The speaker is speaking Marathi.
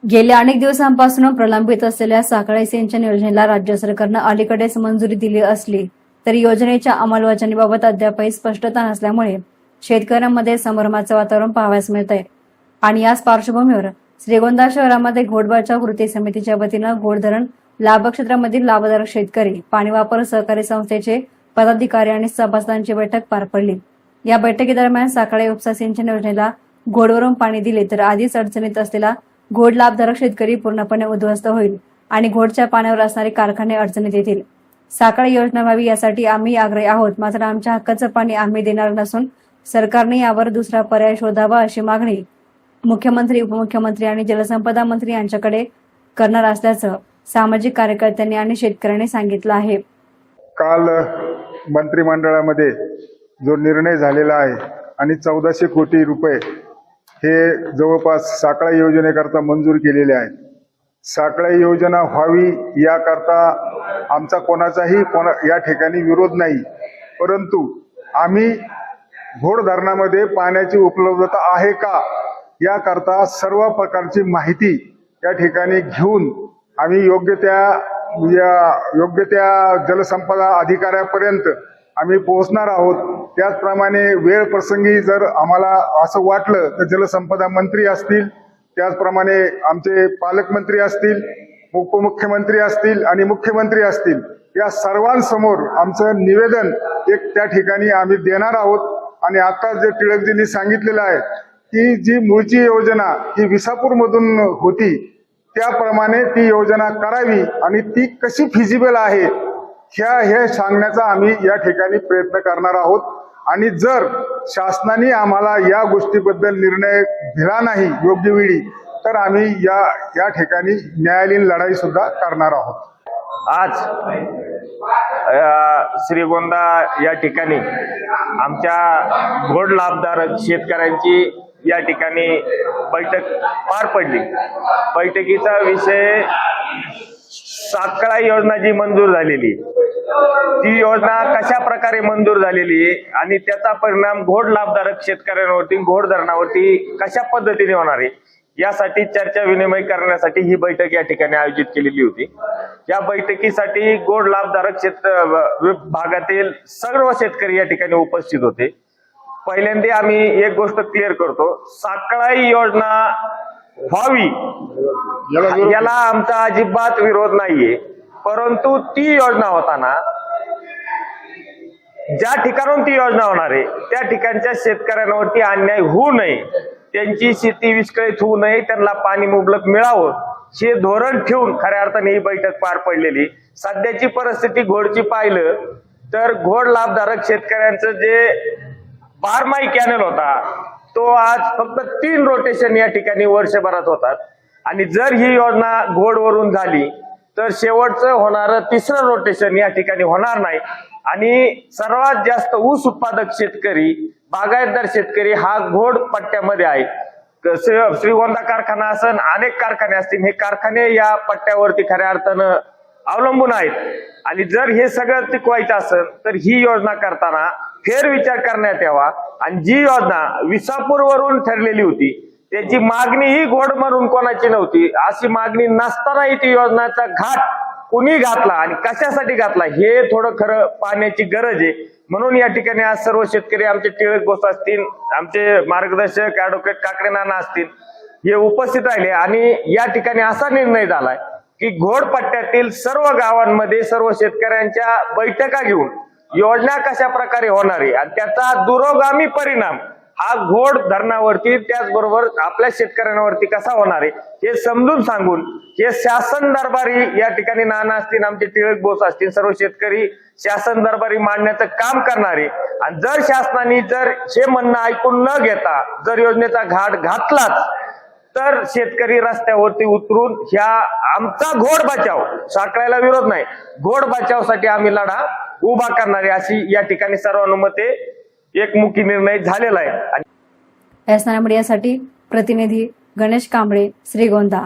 गेल्या अनेक दिवसांपासून प्रलंबित असलेल्या साखळी सिंचन योजनेला राज्य सरकारनं अलीकडेच मंजुरी दिली असली तरी योजनेच्या अंमलबजावणीबाबत अद्यापही स्पष्टता नसल्यामुळे शेतकऱ्यांमध्ये संभ्रमाचं वातावरण पाहावयास मिळत आहे। आणि याच पार्श्वभूमीवर श्रीगोंदा शहरामध्ये घोडबचाव कृती समितीच्या वतीनं घोड धरण लाभक्षेत्रामधील लाभधारक शेतकरी, पाणी वापर सहकारी संस्थेचे पदाधिकारी आणि सभासदांची बैठक पार पडली। या बैठकीदरम्यान साखळी उपसा सिंचन योजनेला घोडवरून पाणी दिले तर आधीच अडचणीत असलेला घोड लाभधारक शेतकरी पूर्णपणे उद्ध्वस्त होईल आणि घोडच्या पाण्यावर असणारे कारखाने अडचणीत येतील। साखळी योजना व्हावी यासाठी आम्ही आग्रही आहोत, मात्र आमच्या हक्काचं पाणी आम्ही देणार नसून सरकारने यावर दुसरा पर्याय शोधावा अशी मागणी मुख्यमंत्री, उपमुख्यमंत्री आणि जलसंपदा मंत्री यांच्याकडे करणार असल्याचं सामाजिक कार्यकर्त्यांनी आणि शेतकऱ्यांनी सांगितलं आहे। काल मंत्रिमंडळामध्ये जो निर्णय झालेला आहे आणि 1400 कोटी रुपये हे जवळपास साखळी योजनेकरता मंजूर केलेले आहेत। साखळी योजना व्हावी याकरता आमचा कोणाचाही या ठिकाणी विरोध नाही, परंतु आम्ही घोड धरणामध्ये पाण्याची उपलब्धता आहे का याकरता सर्व प्रकारची माहिती या ठिकाणी घेऊन आम्ही योग्य त्या जलसंपदा अधिकाऱ्यापर्यंत आम्ही पोहोचणार आहोत। त्याचप्रमाणे वेळ प्रसंगी जर आम्हाला असं वाटलं तर जलसंपदा मंत्री असतील, त्याचप्रमाणे आमचे पालकमंत्री असतील, उपमुख्यमंत्री असतील आणि मुख्यमंत्री असतील, या सर्वांसमोर आमचं निवेदन एक त्या ठिकाणी आम्ही देणार आहोत। आणि आता जे टिळकजींनी सांगितलेलं आहे की जी मूळची योजना ही विसापूरमधून होती त्याप्रमाणे ती योजना करावी आणि ती कशी फिजिबल आहे हे सांगण्याचा आम्ही या ठिकाणी प्रयत्न करणार आहोत। आणि जर शासनाने आम्हाला या गोष्टीबद्दल निर्णय दिला नाही योग्य वेळी तर आम्ही या ठिकाणी न्यायालयीन लढाई सुद्धा करणार आहोत। आज श्रीगोंदा या ठिकाणी आमच्या घोड लाभधारक शेतकऱ्यांची या ठिकाणी बैठक पार पडली। बैठकीचा विषय साखळी योजना जी मंजूर झालेली ती योजना कशा प्रकारे मंजूर झालेली आणि त्याचा परिणाम घोड लाभधारक शेतकऱ्यांवरती, घोड धरणावरती कशा पद्धतीने होणार आहे यासाठी चर्चा विनिमय करण्यासाठी ही बैठक या ठिकाणी आयोजित केलेली होती। या बैठकीसाठी घोड लाभधारक भागातील सर्व शेतकरी या ठिकाणी उपस्थित होते। पहिल्यांदा आम्ही एक गोष्ट क्लिअर करतो, साखळी योजना व्हावी याला आमचा अजिबात विरोध नाहीये, परंतु ती योजना होताना ज्या ठिकाणून ती योजना होणार आहे त्या ठिकाणच्या शेतकऱ्यांवरती अन्याय होऊ नये, त्यांची शेती विस्कळीत होऊ नये, त्यांना पाणी मुबलक मिळावं हे धोरण ठेवून खऱ्या अर्थाने ही बैठक पार पडलेली। सध्याची परिस्थिती घोडची पाहिलं तर घोड लाभधारक शेतकऱ्यांचं जे 12 कॅनल होता तो आज फक्त 3 रोटेशन या ठिकाणी वर्षभरात होतात। आणि जर ही योजना घोडवरून झाली तर शेवटचं होणारं 3रं रोटेशन या ठिकाणी होणार नाही। आणि सर्वात जास्त ऊस उत्पादक शेतकरी, बागायतदार शेतकरी हा घोड पट्ट्यामध्ये आहे। श्रीगोंदा कारखाना असेल, अनेक कारखाने असतील, हे कारखाने या पट्ट्यावरती खऱ्या अर्थानं अवलंबून आहेत। आणि जर हे सगळं टिकवायचं असेल तर ही योजना करताना फेरविचार करण्यात यावा। आणि जी योजना विसापूरवरून ठरलेली होती त्याची मागणी ही घोड म्हणून कोणाची नव्हती, अशी मागणी नसतानाही ती योजनाचा घाट कुणी घातला आणि कशासाठी घातला हे थोडं खरं पाहण्याची गरज आहे। म्हणून या ठिकाणी आज सर्व शेतकरी, आमचे टिळक बोस असतील, आमचे मार्गदर्शक ऍडव्होकेट काकडे नाना असतील, हे उपस्थित राहिले। आणि या ठिकाणी असा निर्णय झालाय की घोड पट्ट्यातील सर्व गावांमध्ये सर्व शेतकऱ्यांच्या बैठका घेऊन योजना कशा प्रकारे होणार आहे आणि त्याचा दुरोगामी परिणाम हा घोड धरणावरती त्याचबरोबर आपल्या शेतकऱ्यांवरती कसा होणार आहे हे समजून सांगून हे शासन दरबारी या ठिकाणी नाना असतील, आमचे टिळक बोस असतील, सर्व शेतकरी शासन दरबारी मांडण्याचं काम करणारे। आणि जर शासनाने जर हे म्हणणं ऐकून न घेता जर योजनेचा घाट घातलाच तर शेतकरी रस्त्यावरती उतरून ह्या आमचा घोड बचाव, साखळीला विरोध नाही, घोड बचावसाठी आम्ही लढा उभा करणारे अशी या ठिकाणी सर्वानुमते एकमुखी निर्णय झालेला आहे। एसनारा मीडियासाठी प्रतिनिधी गणेश कांबळे, श्रीगोंदा।